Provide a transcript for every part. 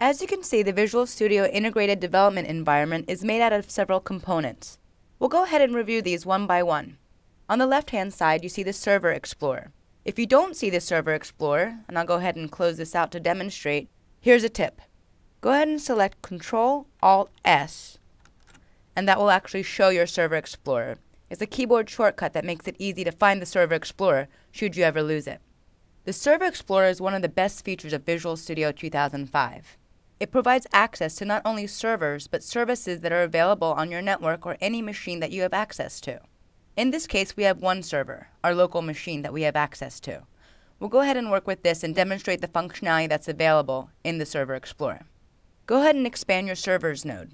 As you can see, the Visual Studio Integrated Development Environment is made out of several components. We'll go ahead and review these one by one. On the left-hand side, you see the Server Explorer. If you don't see the Server Explorer, and I'll go ahead and close this out to demonstrate, here's a tip. Go ahead and select Ctrl-Alt-S, and that will actually show your Server Explorer. It's a keyboard shortcut that makes it easy to find the Server Explorer should you ever lose it. The Server Explorer is one of the best features of Visual Studio 2005. It provides access to not only servers, but services that are available on your network or any machine that you have access to. In this case, we have one server, our local machine that we have access to. We'll go ahead and work with this and demonstrate the functionality that's available in the Server Explorer. Go ahead and expand your servers node.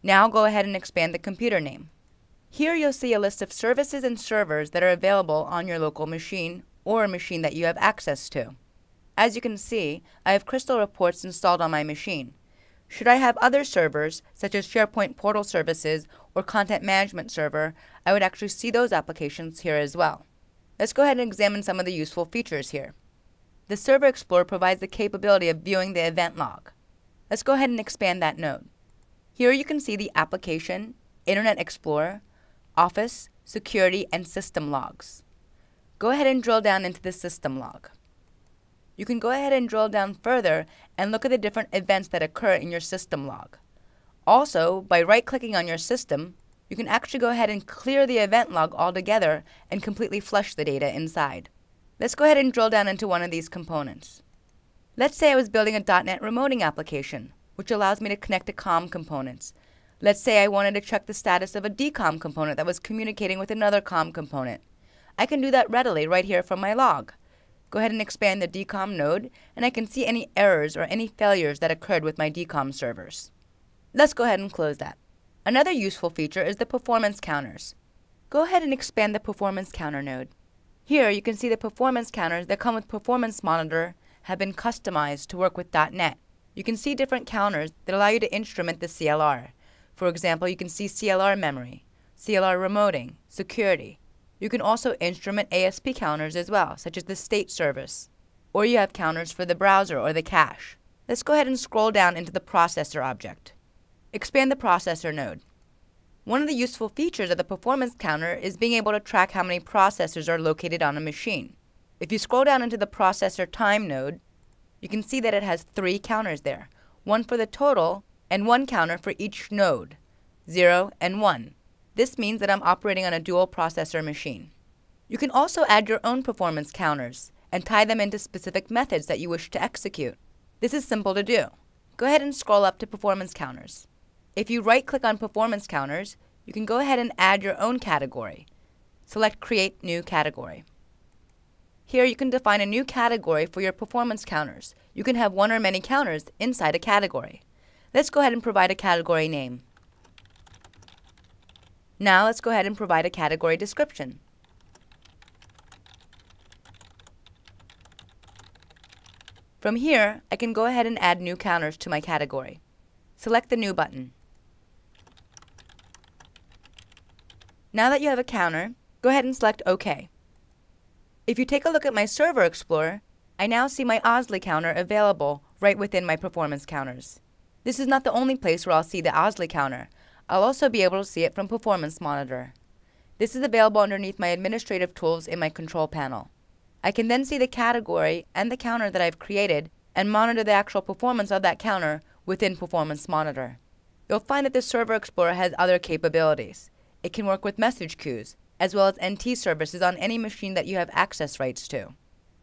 Now go ahead and expand the computer name. Here you'll see a list of services and servers that are available on your local machine or a machine that you have access to. As you can see, I have Crystal Reports installed on my machine. Should I have other servers, such as SharePoint Portal Services or Content Management Server, I would actually see those applications here as well. Let's go ahead and examine some of the useful features here. The Server Explorer provides the capability of viewing the event log. Let's go ahead and expand that node. Here you can see the Application, Internet Explorer, Office, Security, and System logs. Go ahead and drill down into the System log. You can go ahead and drill down further and look at the different events that occur in your system log. Also, by right-clicking on your system, you can actually go ahead and clear the event log altogether and completely flush the data inside. Let's go ahead and drill down into one of these components. Let's say I was building a .NET remoting application, which allows me to connect to COM components. Let's say I wanted to check the status of a DCOM component that was communicating with another COM component. I can do that readily right here from my log. Go ahead and expand the DCOM node, and I can see any errors or any failures that occurred with my DCOM servers. Let's go ahead and close that. Another useful feature is the performance counters. Go ahead and expand the performance counter node. Here you can see the performance counters that come with Performance Monitor have been customized to work with .NET. You can see different counters that allow you to instrument the CLR. For example, you can see CLR memory, CLR remoting, security. You can also instrument ASP counters as well, such as the state service. Or you have counters for the browser or the cache. Let's go ahead and scroll down into the processor object. Expand the processor node. One of the useful features of the performance counter is being able to track how many processors are located on a machine. If you scroll down into the processor time node, you can see that it has 3 counters there, one for the total and one counter for each node, 0 and 1. This means that I'm operating on a dual processor machine. You can also add your own performance counters and tie them into specific methods that you wish to execute. This is simple to do. Go ahead and scroll up to performance counters. If you right-click on performance counters, you can go ahead and add your own category. Select Create New Category. Here you can define a new category for your performance counters. You can have one or many counters inside a category. Let's go ahead and provide a category name. Now let's go ahead and provide a category description. From here, I can go ahead and add new counters to my category. Select the New button. Now that you have a counter, go ahead and select OK. If you take a look at my Server Explorer, I now see my OSLE counter available right within my performance counters. This is not the only place where I'll see the OSLE counter. I'll also be able to see it from Performance Monitor. This is available underneath my administrative tools in my control panel. I can then see the category and the counter that I've created and monitor the actual performance of that counter within Performance Monitor. You'll find that the Server Explorer has other capabilities. It can work with message queues, as well as NT services on any machine that you have access rights to.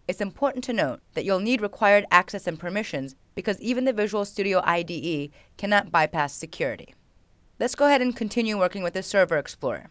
It's important to note that you'll need required access and permissions because even the Visual Studio IDE cannot bypass security. Let's go ahead and continue working with the Server Explorer.